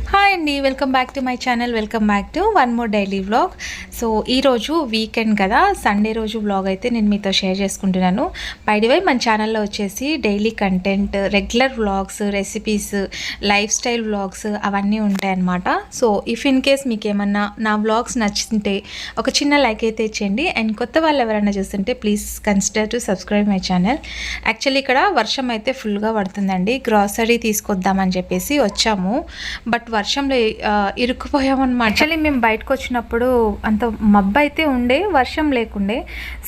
Hi అండి, welcome back to my channel. Welcome back to one more daily vlog. So ఈరోజు weekend కదా, Sunday రోజు vlog అయితే నేను మీతో షేర్ చేసుకుంటున్నాను. బై ది వే మన ఛానల్లో వచ్చేసి daily content, regular vlogs, recipes, life style vlogs అవన్నీ ఉంటాయన్నమాట. సో ఇఫ్ ఇన్ కేస్ మీకు ఏమన్నా నా వ్లాగ్స్ నచ్చుతుంటే ఒక చిన్న లైక్ అయితే ఇచ్చేయండి. అండ్ కొత్త వాళ్ళు ఎవరైనా చూస్తుంటే please consider to subscribe my channel. Actually ఇక్కడ వర్షం అయితే ఫుల్గా పడుతుందండి. గ్రాసరీ తీసుకొద్దామని చెప్పేసి వచ్చాము, బట్ వర్షంలో ఇరుక్కుపోయామన్నమాట. యాక్చువల్లీ మేము బయటకు వచ్చినప్పుడు అంత మబ్బు అయితే ఉండే, వర్షం లేకుండే.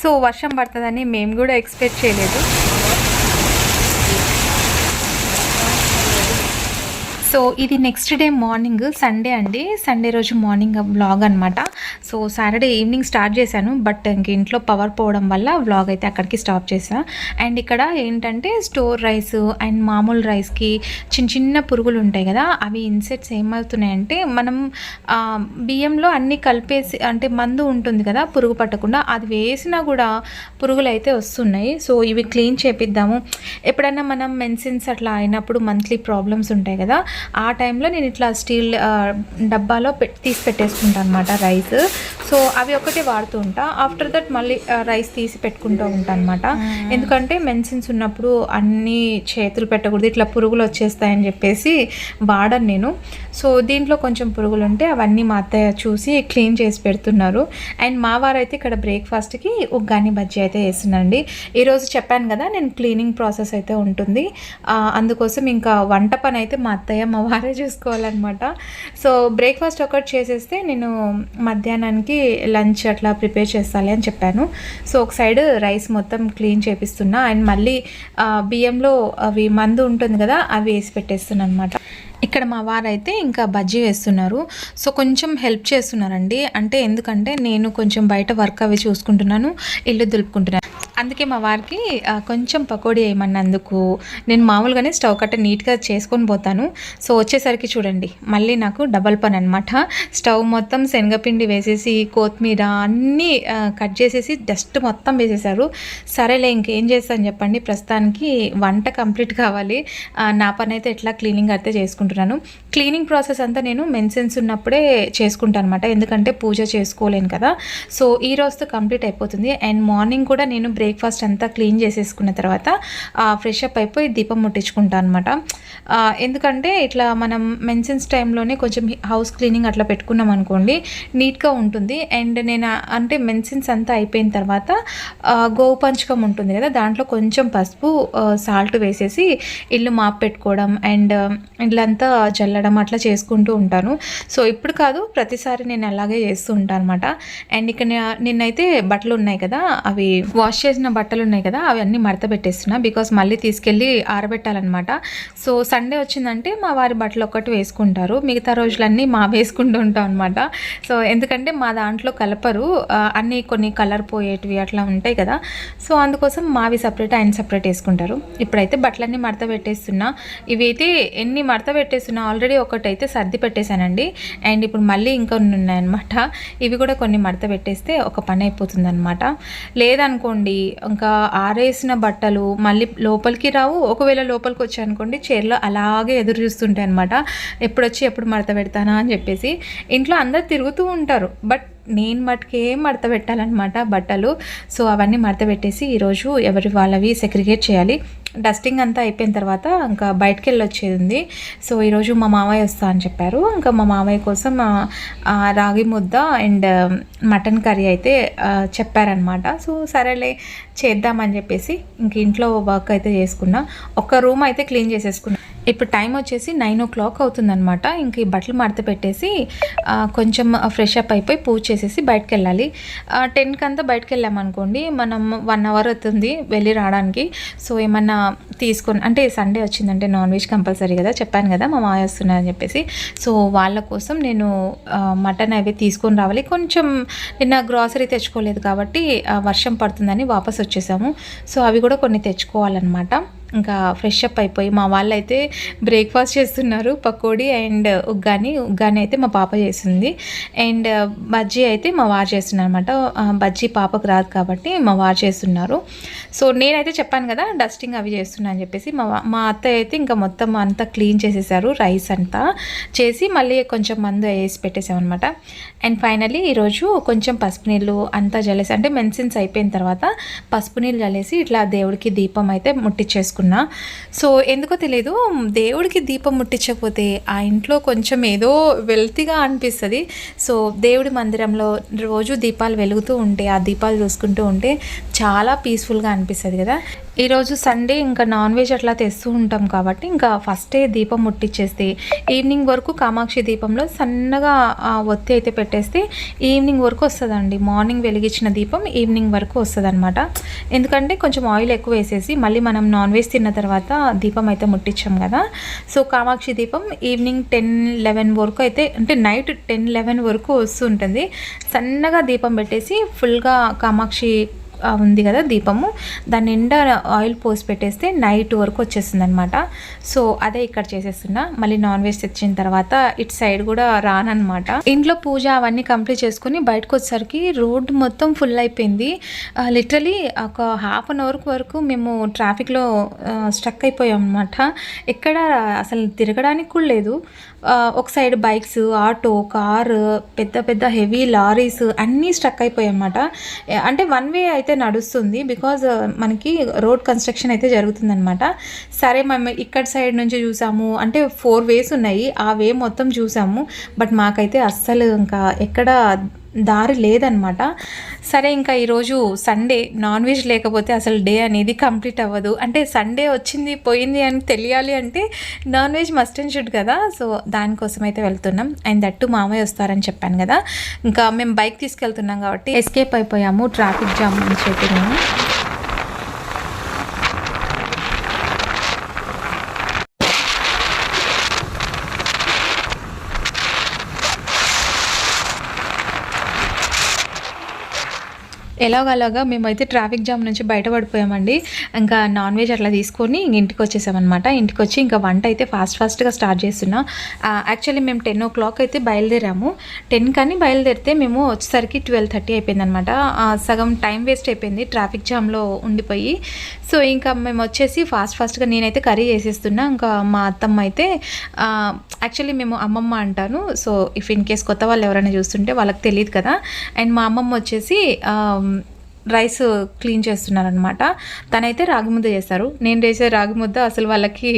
సో వర్షం పడుతుందని మేము కూడా ఎక్స్పెక్ట్ చేయలేదు. సో ఇది నెక్స్ట్ డే మార్నింగ్, సండే అండి. సండే రోజు మార్నింగ్ వ్లాగ్ అనమాట. సో సాటర్డే ఈవినింగ్ స్టార్ట్ చేశాను, బట్ ఇంక ఇంట్లో పవర్ పోవడం వల్ల వ్లాగ్ అయితే అక్కడికి స్టాప్ చేశాను. అండ్ ఇక్కడ ఏంటంటే స్టోర్ రైస్ అండ్ మామూలు రైస్కి చిన్న చిన్న పురుగులు ఉంటాయి కదా, అవి ఇన్సెక్ట్స్ ఏమవుతున్నాయంటే మనం బియ్యంలో అన్నీ కలిపేసి, అంటే మందు ఉంటుంది కదా పురుగు పట్టకుండా, అది వేసినా కూడా పురుగులు అయితే వస్తున్నాయి. సో ఇవి క్లీన్ చేపిద్దాము. ఎప్పుడన్నా మనం మెన్సిన్స్ అట్లా అయినప్పుడు మంత్లీ ప్రాబ్లమ్స్ ఉంటాయి కదా, ఆ టైంలో నేను ఇట్లా స్టీల్ డబ్బాలో తీసి పెట్టేసుకుంటాను అనమాట రైస్. సో అవి ఒకటే వాడుతూ ఉంటా. ఆఫ్టర్ దట్ మళ్ళీ రైస్ తీసి పెట్టుకుంటూ ఉంటాను అనమాట. ఎందుకంటే మెన్సిన్స్ ఉన్నప్పుడు అన్నీ చేతులు పెట్టకూడదు, ఇట్లా పురుగులు వచ్చేస్తాయని చెప్పేసి వాడను నేను. సో దీంట్లో కొంచెం పురుగులు ఉంటే అవన్నీ మా అత్తయ్య చూసి క్లీన్ చేసి పెడుతున్నారు. అండ్ మా వారైతే ఇక్కడ బ్రేక్ఫాస్ట్కి ఉగ్గాని బజ్జీ అయితే వేస్తున్నాండి. ఈరోజు చెప్పాను కదా నేను క్లీనింగ్ ప్రాసెస్ అయితే ఉంటుంది, అందుకోసం ఇంకా వంట పని అయితే మా అత్తయ్య మా వారే చూసుకోవాలన్నమాట. సో బ్రేక్ఫాస్ట్ ఒకటి చేసేస్తే నేను మధ్యాహ్నానికి లంచ్ అట్లా ప్రిపేర్ చేస్తాలి అని చెప్పాను. సో ఒక సైడ్ రైస్ మొత్తం క్లీన్ చేపిస్తున్నా, అండ్ మళ్ళీ బియ్యంలో అవి మందు ఉంటుంది కదా అవి వేసి పెట్టేస్తున్నాను అనమాట. ఇక్కడ మా వారైతే ఇంకా బజ్జీ వేస్తున్నారు. సో కొంచెం హెల్ప్ చేస్తున్నారండి. అంటే ఎందుకంటే నేను కొంచెం బయట వర్క్ అవి చూసుకుంటున్నాను, ఇల్లు దులుపుకుంటున్నాను. అందుకే మా వారికి కొంచెం పకోడీ వేయమన్నందుకు నేను మామూలుగానే స్టవ్ కట్ట నీట్గా చేసుకొని పోతాను. సో వచ్చేసరికి చూడండి మళ్ళీ నాకు డబల్ పని అనమాట. స్టవ్ మొత్తం శనగపిండి వేసేసి కొత్తిమీర అన్నీ కట్ చేసేసి డస్ట్ మొత్తం వేసేసారు. సరేలే ఇంకేం చేస్తాను చెప్పండి, ప్రస్తుతానికి వంట కంప్లీట్ కావాలి. నా పని అయితే ఎట్లా క్లీనింగ్ అయితే చేసుకుంటున్నాను. క్లీనింగ్ ప్రాసెస్ అంతా నేను మెన్సెన్స్ ఉన్నప్పుడే చేసుకుంటాను అనమాట, ఎందుకంటే పూజ చేసుకోలేను కదా. సో ఈ రోజుతో కంప్లీట్ అయిపోతుంది. అండ్ మార్నింగ్ కూడా నేను బ్రేక్ఫాస్ట్ అంతా క్లీన్ చేసేసుకున్న తర్వాత ఫ్రెష్ అప్ అయిపోయి దీపం ముట్టించుకుంటాను అనమాట. ఎందుకంటే ఇట్లా మనం మెన్సెన్స్ టైంలోనే కొంచెం హౌస్ క్లీనింగ్ అట్లా పెట్టుకున్నాం అనుకోండి, నీట్గా ఉంటుంది. అండ్ నేను అంటే మెన్సెన్స్ అంతా అయిపోయిన తర్వాత గోవు పంచకం ఉంటుంది కదా, దాంట్లో కొంచెం పసుపు సాల్ట్ వేసేసి ఇల్లు మాప్ పెట్టుకోవడం అండ్ ఇల్లంతా జల్లడం అట్లా చేసుకుంటూ ఉంటాను. సో ఇప్పుడు కాదు, ప్రతిసారి నేను అలాగే చేస్తూ ఉంటాను అనమాట. అండ్ ఇక్కడ నిన్నైతే బట్టలు ఉన్నాయి కదా, అవి వాష్ చేసిన బట్టలు ఉన్నాయి కదా, అవి అన్నీ మడత పెట్టేస్తున్నా, బికాస్ మళ్ళీ తీసుకెళ్ళి ఆరబెట్టాలన్నమాట. సో సండే వచ్చిందంటే మా వారి బట్టలు ఒక్కటి వేసుకుంటారు, మిగతా రోజులన్నీ మా వేసుకుంటూ ఉంటాం అనమాట. సో ఎందుకంటే మా దాంట్లో కలపరు, అన్నీ కొన్ని కలర్ పోయేటివి అట్లా ఉంటాయి కదా, సో అందుకోసం మావి సపరేట్ ఆయన సపరేట్ వేసుకుంటారు. ఇప్పుడైతే బట్టలన్నీ మడత పెట్టేస్తున్నా. ఇవి అయితే ఎన్ని మడత పెట్టేస్తున్నా, ఆల్రెడీ ఒకటైతే సర్ది పెట్టేశానండి. అండ్ ఇప్పుడు మళ్ళీ ఇంకొన్ని ఉన్నాయన్నమాట, ఇవి కూడా కొన్ని మడత పెట్టేస్తే ఒక పని అయిపోతుంది అనమాట. లేదనుకోండి ఇంకా ఆరేసిన బట్టలు మళ్ళీ లోపలికి రావు. ఒకవేళ లోపలికి వచ్చాయనుకోండి చీరలో అలాగే ఎదురు చూస్తుంటాయి అనమాట, ఎప్పుడొచ్చి ఎప్పుడు మడత పెడతానా అని చెప్పేసి. ఇంట్లో అందరు తిరుగుతూ ఉంటారు, బట్ నేను మటుకే మడత పెట్టాలన్నమాట బట్టలు. సో అవన్నీ మడత పెట్టేసి ఈరోజు ఎవరి వాళ్ళవి సెగ్రిగేట్ చేయాలి. డస్టింగ్ అంతా అయిపోయిన తర్వాత ఇంకా బయటకు వెళ్ళి వచ్చేది ఉంది. సో ఈరోజు మా మామయ్య వస్తా అని చెప్పారు. ఇంకా మా మామయ్య కోసం రాగి ముద్ద అండ్ మటన్ కర్రీ అయితే చెప్పారనమాట. సో సరేలే చేద్దామని చెప్పేసి ఇంక ఇంట్లో వర్క్ అయితే చేసుకున్నా. ఒక రూమ్ అయితే క్లీన్ చేసేసుకున్నా. ఇప్పుడు టైం వచ్చేసి 9 o'clock అవుతుందన్నమాట. ఇంక ఈ బట్టలు మడత పెట్టేసి కొంచెం ఫ్రెష్ అప్ అయిపోయి పూజ చేసేసి బయటకు వెళ్ళాలి. 10కి అంతా బయటకు వెళ్ళామనుకోండి, మనం 1 hour అవుతుంది వెళ్ళి రావడానికి. సో ఏమన్నా తీసుకొని, అంటే సండే వచ్చిందంటే నాన్ వెజ్ కంపల్సరీ కదా, చెప్పాను కదా మా మాయ వస్తున్నారని చెప్పేసి. సో వాళ్ళ కోసం నేను మటన్ అవి తీసుకొని రావాలి. కొంచెం నిన్న గ్రాసరీ తెచ్చుకోలేదు కాబట్టి వర్షం పడుతుందని వాపస్ వచ్చేసాము. సో అవి కూడా కొన్ని తెచ్చుకోవాలన్నమాట. ఇంకా ఫ్రెష్ అప్ అయిపోయి మా వాళ్ళు అయితే బ్రేక్ఫాస్ట్ చేస్తున్నారు. పకోడీ అండ్ ఉగ్గాని అయితే మా పాప చేస్తుంది. అండ్ బజ్జీ అయితే మా వారు చేస్తున్నారు అనమాట. బజ్జీ పాపకు రాదు కాబట్టి మా వారు చేస్తున్నారు. సో నేనైతే చెప్పాను కదా డస్టింగ్ అవి చేస్తున్నా అని చెప్పేసి, మా అత్తయ్య అయితే ఇంకా మొత్తం అంతా క్లీన్ చేసేసారు. రైస్ అంతా చేసి మళ్ళీ కొంచెం మందు వేసి పెట్టేసామన్నమాట. అండ్ ఫైనలీ ఈరోజు కొంచెం పసుపు నీళ్ళు అంతా జల్లేసి, అంటే మెన్సిన్స్ అయిపోయిన తర్వాత పసుపు నీళ్ళు జల్లేసి ఇట్లా దేవుడికి దీపం అయితే ముట్టించేసుకున్నా. సో ఎందుకో తెలియదు, దేవుడికి దీపం ముట్టించకపోతే ఆ ఇంట్లో కొంచెం ఏదో వెల్తీగా అనిపిస్తుంది. సో దేవుడి మందిరంలో రోజు దీపాలు వెలుగుతూ ఉంటే, ఆ దీపాలు చూసుకుంటూ ఉంటే చాలా పీస్ఫుల్గా అనిపిస్తుంది కదా. ఈరోజు సండే ఇంకా నాన్ వెజ్ అట్లా తెస్తూ ఉంటాం కాబట్టి ఇంకా ఫస్టే దీపం ముట్టించేస్తే ఈవినింగ్ వరకు కామాక్షి దీపంలో సన్నగా ఒత్తి అయితే పెట్టేస్తే ఈవినింగ్ వరకు వస్తుందండి. మార్నింగ్ వెలిగించిన దీపం ఈవినింగ్ వరకు వస్తుంది అనమాట. ఎందుకంటే కొంచెం ఆయిల్ ఎక్కువ వేసేసి మళ్ళీ మనం నాన్ వెజ్ తిన్న తర్వాత దీపం అయితే ముట్టించాం కదా. సో కామాక్షి దీపం ఈవినింగ్ 10-11 వరకు అయితే, అంటే నైట్ 10-11 వరకు వస్తూ ఉంటుంది. సన్నగా దీపం పెట్టేసి ఫుల్గా కామాక్షి ఉంది కదా దీపము, దాని నిండా ఆయిల్ పోసి పెట్టేస్తే నైట్ వరకు వచ్చేస్తుంది అనమాట. సో అదే ఇక్కడ చేసేస్తున్నా. మళ్ళీ నాన్ వెజ్ తెచ్చిన తర్వాత ఇటు సైడ్ కూడా రానమాట. ఇంట్లో పూజ అవన్నీ కంప్లీట్ చేసుకుని బయటకు వచ్చేసరికి రోడ్డు మొత్తం ఫుల్ అయిపోయింది. లిటరలీ ఒక హాఫ్ అన్ అవర్ వరకు మేము ట్రాఫిక్లో స్ట్రక్ అయిపోయాం అనమాట. ఎక్కడ అసలు తిరగడానికి కూడా లేదు. ఒక సైడ్ బైక్స్, ఆటో, కారు, పెద్ద పెద్ద హెవీ లారీస్ అన్నీ స్ట్రక్ అయిపోయాయి అన్నమాట. అంటే వన్ వే అయితే నడుస్తుంది, బికాజ్ మనకి రోడ్ కన్స్ట్రక్షన్ అయితే జరుగుతుందన్నమాట. సరే మేము ఇక్కడ సైడ్ నుంచి చూసాము, అంటే 4 వేస్ ఉన్నాయి, ఆ వే మొత్తం చూసాము. బట్ మాకైతే అస్సలు ఇంకా ఎక్కడ దారి లేదనమాట. సరే ఇంకా ఈరోజు సండే, నాన్ వెజ్ లేకపోతే అసలు డే అనేది కంప్లీట్ అవ్వదు. అంటే సండే వచ్చింది పోయింది అని తెలియాలి అంటే non veg must and should కదా. సో దానికోసం అయితే వెళ్తున్నాం. అండ్ దట్టు మామయ్య వస్తారని చెప్పాను కదా. ఇంకా మేము బైక్ తీసుకెళ్తున్నాం కాబట్టి ఎస్కేప్ అయిపోయాము ట్రాఫిక్ జామ్ నుంచి అయితే మేము. ఎలాగలాగా మేమైతే ట్రాఫిక్ జామ్ నుంచి బయటపడిపోయామండి. ఇంకా నాన్ వెజ్ అట్లా తీసుకొని ఇంటికి వచ్చేసామన్నమాట. ఇంటికి వచ్చి ఇంకా వంట అయితే ఫాస్ట్గా స్టార్ట్ చేస్తున్నా. యాక్చువల్లీ మేము 10 o'clock అయితే బయలుదేరాము. 10 కానీ బయలుదేరితే మేము వచ్చేసరికి 12:30 అయిపోయిందనమాట. సగం టైం వేస్ట్ అయిపోయింది ట్రాఫిక్ జామ్లో ఉండిపోయి. సో ఇంకా మేము వచ్చేసి ఫాస్ట్గా నేనైతే కర్రీ చేసేస్తున్నా. ఇంకా మా అత్తమ్మ అయితే, యాక్చువల్లీ మేము అమ్మమ్మ అంటాను. సో ఇఫ్ ఇన్ కేస్ కొత్త వాళ్ళు ఎవరైనా చూస్తుంటే వాళ్ళకి తెలియదు కదా. అండ్ మా అమ్మమ్మ వచ్చేసి రైస్ క్లీన్ చేస్తున్నారనమాట. తనైతే రాగి ముద్ద చేస్తారు. నేను చేసే రాగి ముద్ద అసలు వాళ్ళకి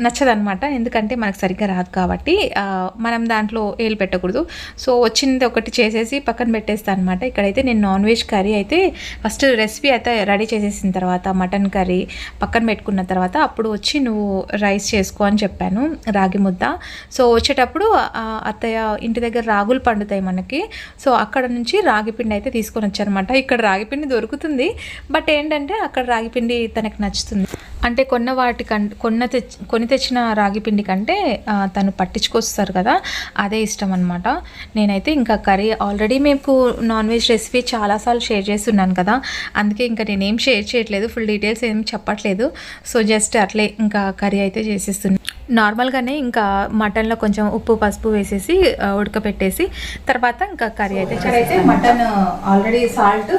నచ్చదనమాట. ఎందుకంటే మనకు సరిగ్గా రాదు కాబట్టి మనం దాంట్లో ఏలు పెట్టకూడదు. సో వచ్చింది ఒకటి చేసేసి పక్కన పెట్టేస్తాను అనమాట. ఇక్కడైతే నేను నాన్ వెజ్ కర్రీ అయితే ఫస్ట్ రెసిపీ అయితే రెడీ చేసేసిన తర్వాత మటన్ కర్రీ పక్కన పెట్టుకున్న తర్వాత అప్పుడు వచ్చి నువ్వు రైస్ చేసుకో అని చెప్పాను, రాగి ముద్ద. సో వచ్చేటప్పుడు అత్తయ్య ఇంటి దగ్గర రాగులు పండుతాయి మనకి. సో అక్కడ నుంచి రాగి పిండి అయితే తీసుకొని వచ్చారనమాట. ఇక్కడ రాగిపిండి దొరుకుతుంది, బట్ ఏంటంటే అక్కడ రాగిపిండి తనకు నచ్చుతుంది. అంటే కొని తెచ్చిన రాగిపిండి కంటే తను పట్టించుకొస్తారు కదా, అదే ఇష్టం అనమాట. నేనైతే ఇంకా కర్రీ ఆల్రెడీ మీకు నాన్ వెజ్ రెసిపీ చాలాసార్లు షేర్ చేస్తున్నాను కదా, అందుకే ఇంకా నేనేం షేర్ చేయట్లేదు, ఫుల్ డీటెయిల్స్ ఏం చెప్పట్లేదు. సో జస్ట్ అట్లే ఇంకా కర్రీ అయితే చేసేస్తున్నాను. నార్మల్గానే ఇంకా మటన్లో కొంచెం ఉప్పు పసుపు వేసేసి ఉడకపెట్టేసి తర్వాత ఇంకా కర్రీ అయితే మటన్ ఆల్రెడీ సాల్ట్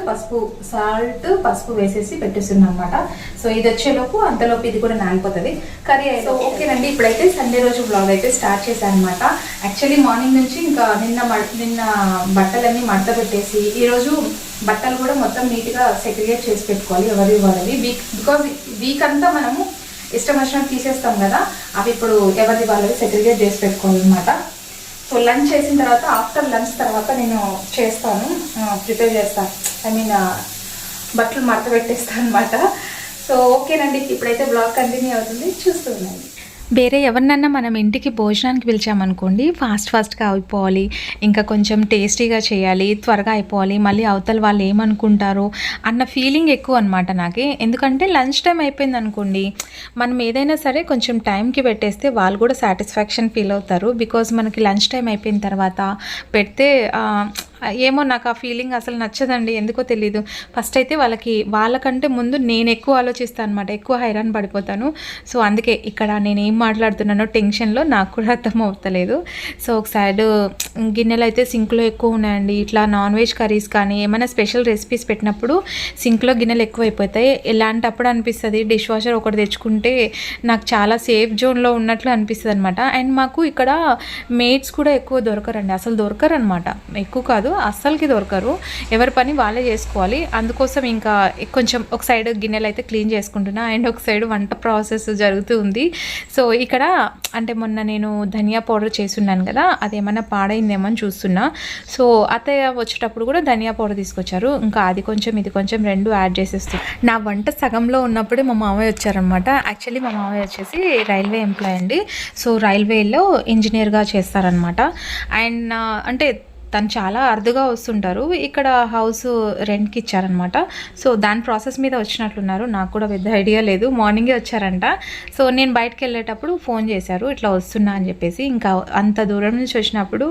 పసుపు వేసేసి పెట్టేస్తున్నాం అనమాట. సో ఇది వచ్చేలోపు అంతలోపు ఇది కూడా నానిపోతుంది కర్రీ అయితే. ఓకేనండి, ఇప్పుడైతే సండే రోజు బ్లాగ్ అయితే స్టార్ట్ చేశాను అనమాట. యాక్చువల్లీ మార్నింగ్ నుంచి ఇంకా నిన్న బట్టలన్నీ మడత పెట్టేసి ఈరోజు బట్టలు కూడా మొత్తం నీట్గా సెగ్రిగేట్ చేసి పెట్టుకోవాలి ఎవరి వాళ్ళవి. బికాజ్ వీక్ అంతా మనము ఇష్టం వచ్చినట్టు తీసేస్తాం కదా, అవి ఇప్పుడు ఎవరిది వాళ్ళవి సెగ్రిగేట్ చేసి పెట్టుకోవాలన్నమాట. సో లంచ్ చేసిన తర్వాత ఆఫ్టర్ లంచ్ తర్వాత నేను ప్రిపేర్ చేస్తాను, ఐ మీన్ బట్టలు మడత పెట్టేస్తాను అనమాట. సో ఓకేనండి, ఇప్పుడైతే బ్లాగ్ కంటిన్యూ అవుతుంది, చూస్తూ ఉండండి. వేరే ఎవరినన్నా మనం ఇంటికి భోజనానికి పిలిచామనుకోండి, ఫాస్ట్గా అయిపోవాలి, ఇంకా కొంచెం టేస్టీగా చేయాలి, త్వరగా అయిపోవాలి, మళ్ళీ అవతల వాళ్ళు ఏమనుకుంటారో అన్న ఫీలింగ్ ఎక్కువ అనమాట నాకు. ఎందుకంటే లంచ్ టైం అయిపోయింది అనుకోండి, మనం ఏదైనా సరే కొంచెం టైంకి పెట్టేస్తే వాళ్ళు కూడా సాటిస్ఫాక్షన్ ఫీల్ అవుతారు. బికాజ్ మనకి లంచ్ టైం అయిపోయిన తర్వాత పెడితే ఏమో నాకు ఆ ఫీలింగ్ అసలు నచ్చదండి, ఎందుకో తెలీదు. ఫస్ట్ అయితే వాళ్ళకంటే ముందు నేను ఎక్కువ ఆలోచిస్తాను అనమాట, ఎక్కువ హైరాన్ పడిపోతాను. సో అందుకే ఇక్కడ నేను ఏం మాట్లాడుతున్నానో టెన్షన్లో నాకు కూడా అర్థం అవుతలేదు. సో ఒక సైడ్ గిన్నెలు అయితే సింక్లో ఎక్కువ ఉన్నాయండి. ఇట్లా నాన్ వెజ్ కర్రీస్ కానీ ఏమైనా స్పెషల్ రెసిపీస్ పెట్టినప్పుడు సింక్లో గిన్నెలు ఎక్కువ అయిపోతాయి. ఎలాంటప్పుడు అనిపిస్తుంది డిష్ వాషర్ ఒకటి తెచ్చుకుంటే నాకు చాలా సేఫ్ జోన్లో ఉన్నట్లు అనిపిస్తుంది అనమాట. అండ్ మాకు ఇక్కడ మేడ్స్ కూడా ఎక్కువ దొరకరండి, అసలు దొరకరు అనమాట. ఎక్కువ కాదు, అస్సలకి దొరకరు. ఎవరి పని వాళ్ళే చేసుకోవాలి. అందుకోసం ఇంకా కొంచెం ఒక సైడ్ గిన్నెలు అయితే క్లీన్ చేసుకుంటున్నా అండ్ ఒక సైడ్ వంట ప్రాసెస్ జరుగుతూ ఉంది. సో ఇక్కడ అంటే మొన్న నేను ధనియా పౌడర్ చేసున్నాను కదా, అదేమన్నా పాడైందేమో అని చూస్తున్నా. సో అత్తయ్య వచ్చేటప్పుడు కూడా ధనియా పౌడర్ తీసుకొచ్చారు. ఇంకా అది కొంచెం ఇది కొంచెం రెండు యాడ్ చేసేస్తుంది. నా వంట సగంలో ఉన్నప్పుడే మా మామయ్య వచ్చారనమాట. యాక్చువల్లీ మా మామయ్య వచ్చేసి రైల్వే ఎంప్లాయ్ అండి. సో రైల్వేలో ఇంజనీర్గా చేస్తారనమాట. అండ్ అంటే తను చాలా అరుదుగా వస్తుంటారు. ఇక్కడ హౌస్ రెంట్కి ఇచ్చారనమాట. సో దాని ప్రాసెస్ మీద వచ్చినట్లున్నారు, నాకు కూడా పెద్ద ఐడియా లేదు. మార్నింగే వచ్చారంట. సో నేను బయటకు వెళ్ళేటప్పుడు ఫోన్ చేశారు, ఇట్లా వస్తున్నా అని చెప్పేసి. ఇంకా అంత దూరం నుంచి వచ్చినప్పుడు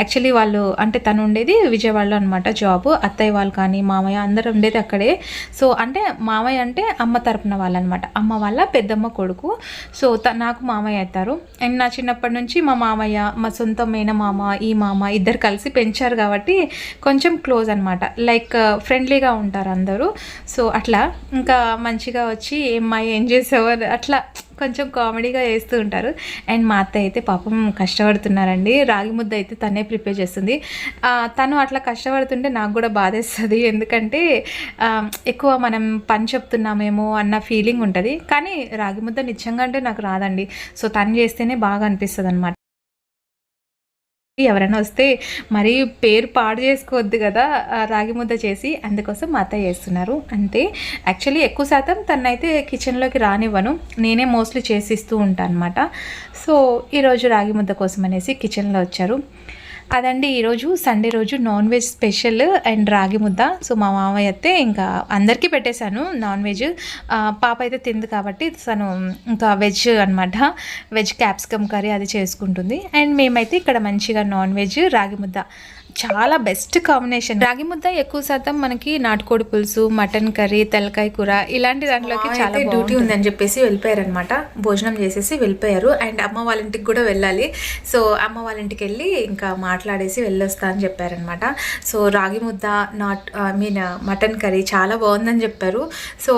యాక్చువల్లీ వాళ్ళు అంటే తను ఉండేది విజయవాడలో అనమాట జాబ్. అత్తయ్య వాళ్ళు కానీ మామయ్య అందరూ ఉండేది అక్కడే. సో అంటే మామయ్య అంటే అమ్మ తరపున వాళ్ళనమాట, అమ్మ వాళ్ళ పెద్దమ్మ కొడుకు. సో నాకు మామయ్య అవుతారు. అండ్ నా చిన్నప్పటి నుంచి మా మామయ్య, మా సొంత మేనమామ, ఈ మామ ఇద్దరు కలిసి పెంచారు కాబట్టి కొంచెం క్లోజ్ అనమాట, లైక్ ఫ్రెండ్లీగా ఉంటారు అందరూ. సో అట్లా ఇంకా మంచిగా వచ్చి ఏమ్మాయి ఏం చేసావు అట్లా కొంచెం కామెడీగా వేస్తూ ఉంటారు. అండ్ మా అత్త అయితే పాపం కష్టపడుతున్నారండి. రాగి ముద్ద అయితే తనే ప్రిపేర్ చేస్తుంది. తను అట్లా కష్టపడుతుంటే నాకు కూడా బాధేస్తుంది, ఎందుకంటే ఎక్కువ మనం పని చెప్తున్నామేమో అన్న ఫీలింగ్ ఉంటుంది. కానీ రాగి ముద్ద నిజంగా అంటే నాకు రాదండి. సో తను చేస్తేనే బాగా అనిపిస్తుంది అనమాట. ఎవరైనా వస్తే మరీ పేరు పాడు చేసుకోవద్దు కదా రాగి ముద్ద చేసి, అందుకోసం మా అత్తయ్య చేస్తున్నారు అంతే. యాక్చువల్లీ ఎక్కువ శాతం తనైతే కిచెన్లోకి రానివ్వను, నేనే మోస్ట్లీ చేసిస్తూ ఉంటాను అనమాట. సో ఈరోజు రాగి ముద్ద కోసం అనేసి కిచెన్లో వచ్చారు. అదండి ఈరోజు సండే రోజు నాన్ వెజ్ స్పెషల్ అండ్ రాగి ముద్ద. సో మా మామయ్య అయితే ఇంకా అందరికీ పెట్టేశాను నాన్ వెజ్. పాప అయితే తింది కాబట్టి తను ఇంకా వెజ్ అనమాట, వెజ్ క్యాప్సికమ్ కర్రీ అది చేసుకుంటుంది. అండ్ మేమైతే ఇక్కడ మంచిగా నాన్ వెజ్ రాగి ముద్ద చాలా బెస్ట్ కాంబినేషన్. రాగి ముద్ద ఎక్కువ శాతం మనకి నాటుకోడి పులుసు, మటన్ కర్రీ, తెల్లకాయ కూర ఇలాంటి దాంట్లోకి చాలా డ్యూటీ ఉందని చెప్పేసి వెళ్ళిపోయారనమాట. భోజనం చేసేసి వెళ్ళిపోయారు. అండ్ అమ్మ వాళ్ళ ఇంటికి కూడా వెళ్ళాలి. సో అమ్మ వాళ్ళ ఇంటికి వెళ్ళి ఇంకా మాట్లాడేసి వెళ్ళొస్తా అని చెప్పారనమాట. సో రాగి ముద్ద మటన్ కర్రీ చాలా బాగుందని చెప్పారు. సో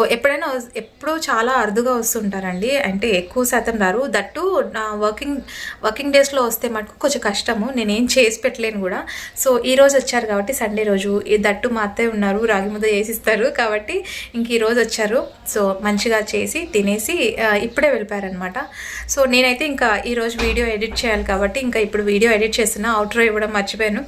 ఎప్పుడూ చాలా అరుదుగా వస్తుంటారండి, అంటే ఎక్కువ శాతం రారు. దట్టు నా వర్కింగ్ డేస్లో వస్తే మటుకు కొంచెం కష్టము, నేనేం చేసి పెట్టలేను కూడా. సో ఈరోజు వచ్చారు కాబట్టి సండే రోజు దట్టు మా అత్తయ్య ఉన్నారు, రాగి ముద్ద చేసిస్తారు కాబట్టి ఇంక ఈరోజు వచ్చారు. సో మంచిగా చేసి తినేసి ఇప్పుడే వెళ్ళిపోయారనమాట. సో నేనైతే ఇంకా ఈరోజు వీడియో ఎడిట్ చేయాలి కాబట్టి ఇంకా ఇప్పుడు వీడియో ఎడిట్ చేస్తున్నా, అవుట్రో ఇవ్వడం మర్చిపోయాను.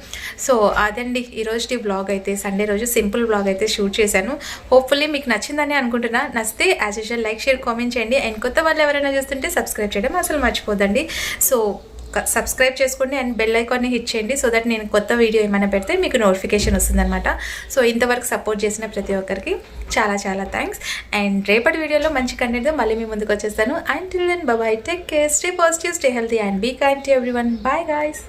సో అదండి ఈరోజు బ్లాగ్ అయితే, సండే రోజు సింపుల్ బ్లాగ్ అయితే షూట్ చేశాను. హోప్ఫుల్లీ మీకు నచ్చిందని అనుకుంటున్నా. నచ్చితే as usual like, share, comment చేయండి. అండ్ కొత్త వాళ్ళు ఎవరైనా చూస్తుంటే సబ్స్క్రైబ్ చేయడం అసలు మర్చిపోదండి. సో సబ్స్క్రైబ్ చేసుకోండి అండ్ బెల్ ఐకాన్ని హిట్ చేయండి, సో దట్ నేను కొత్త వీడియో ఏమైనా పెడితే మీకు నోటిఫికేషన్ వస్తుందన్నమాట. సో ఇంతవరకు సపోర్ట్ చేసిన ప్రతి ఒక్కరికి చాలా చాలా థ్యాంక్స్. అండ్ రేపటి వీడియోలో మంచి కంటెంట్తో మళ్ళీ మీ ముందుకు వచ్చేస్తాను. And till then bye bye, take care, stay positive, stay healthy and be kind to everyone. Bye guys.